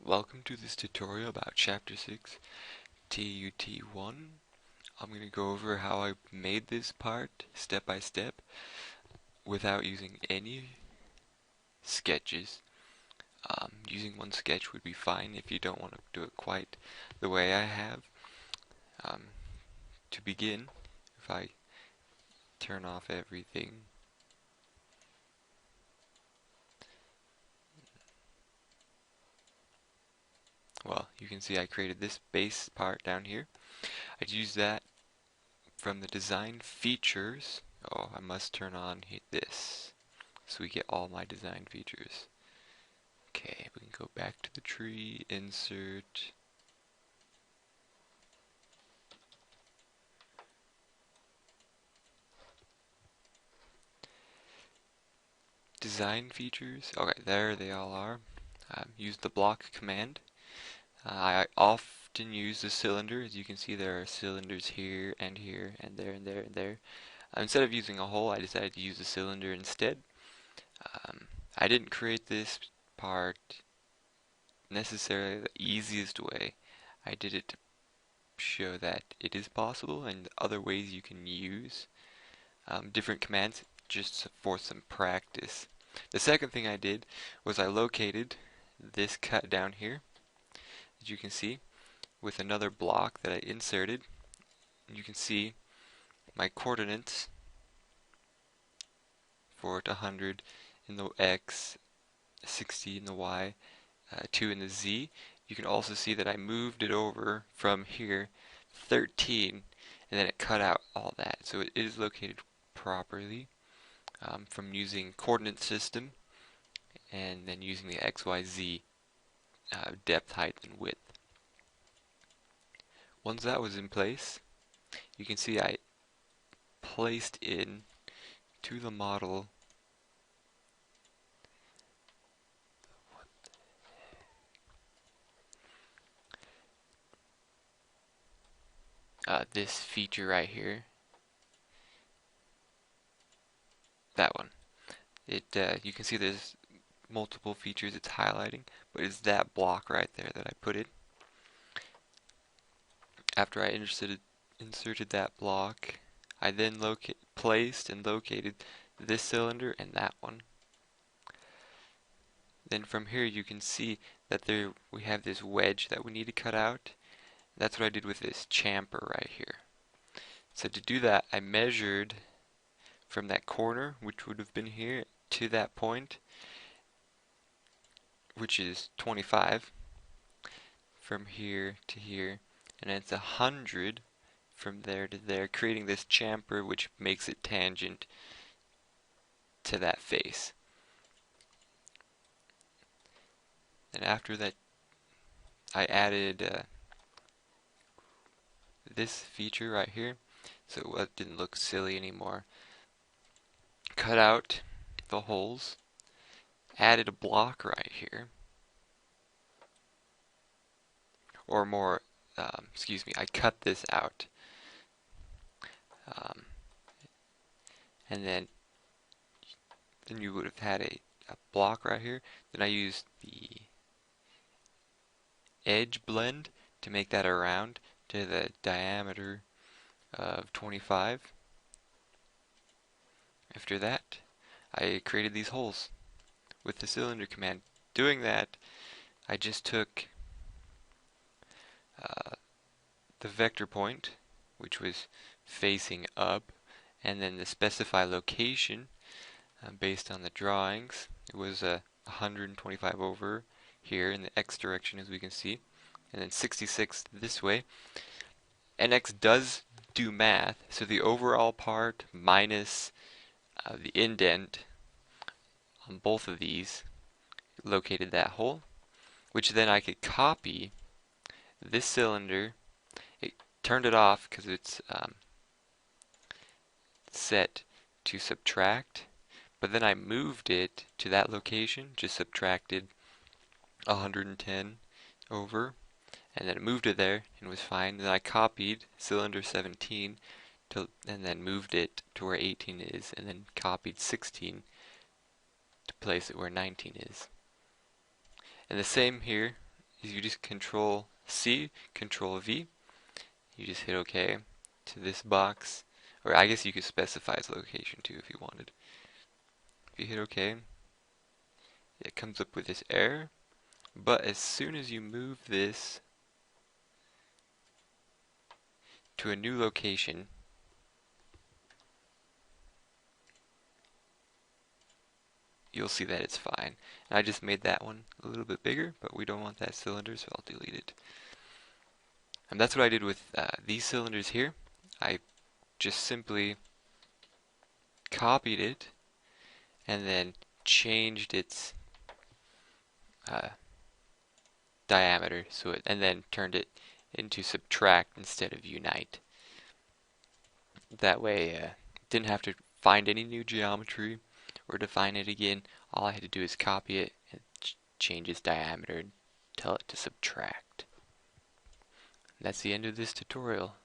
Welcome to this tutorial about Chapter 6 TUT1. I'm going to go over how I made this part step by step without using any sketches. Using one sketch would be fine if you don't want to do it quite the way I have. To begin, if I turn off everything, well, you can see I created this base part down here. I'd use that from the design features. Oh, I must turn on this so we get all my design features. Okay, we can go back to the tree, insert, design features. Okay, there they all are. Use the block command. I often use the cylinder. As you can see, there are cylinders here and here and there and there and there. Instead of using a hole, I decided to use a cylinder instead. I didn't create this part necessarily the easiest way. I did it to show that it is possible and other ways you can use different commands just for some practice. The second thing I did was I located this cut down here, as you can see, with another block that I inserted. You can see my coordinates for it 100 in the X, 60 in the Y, 2 in the Z. You can also see that I moved it over from here 13 and then it cut out all that. So it is located properly from using coordinate system and then using the XYZ depth, height, and width. Once that was in place, you can see I placed in to the model this feature right here. That one. You can see there's multiple features it's highlighting, but it's that block right there that I put in. After I inserted that block, I then placed and located this cylinder and that one. Then from here you can see that we have this wedge that we need to cut out. That's what I did with this chamfer right here. So to do that, I measured from that corner, which would have been here, to that point, which is 25, from here to here, and it's 100 from there to there, creating this chamfer which makes it tangent to that face. And after that, I added this feature right here, so it didn't look silly anymore. Cut out the holes, added a block right here, or more, excuse me, I cut this out, and then you would have had a block right here. Then I used the edge blend to make that around to the diameter of 25. After that, I created these holes with the cylinder command. Doing that, I just took the vector point, which was facing up, and then the specify location based on the drawings. It was 125 over here in the X direction, as we can see, and then 66 this way. NX does do math, so the overall part minus the indent on both of these located that hole, which then I could copy this cylinder. It turned it off because it's set to subtract, but then I moved it to that location, just subtracted 110 over, and then moved it there and was fine. Then I copied cylinder 17 and then moved it to where 18 is, and then copied 16 to place it where 19 is. And the same here is you just Control C, Control V. You just hit OK to this box, or I guess you could specify its location too if you wanted. If you hit OK, it comes up with this error, but as soon as you move this to a new location, you'll see that it's fine. And I just made that one a little bit bigger, but we don't want that cylinder, so I'll delete it. And that's what I did with these cylinders here. I just simply copied it and then changed its uh, diameter, and then turned it into subtract instead of unite. That way, didn't have to find any new geometry or define it again. All I had to do is copy it and change its diameter and tell it to subtract. And that's the end of this tutorial.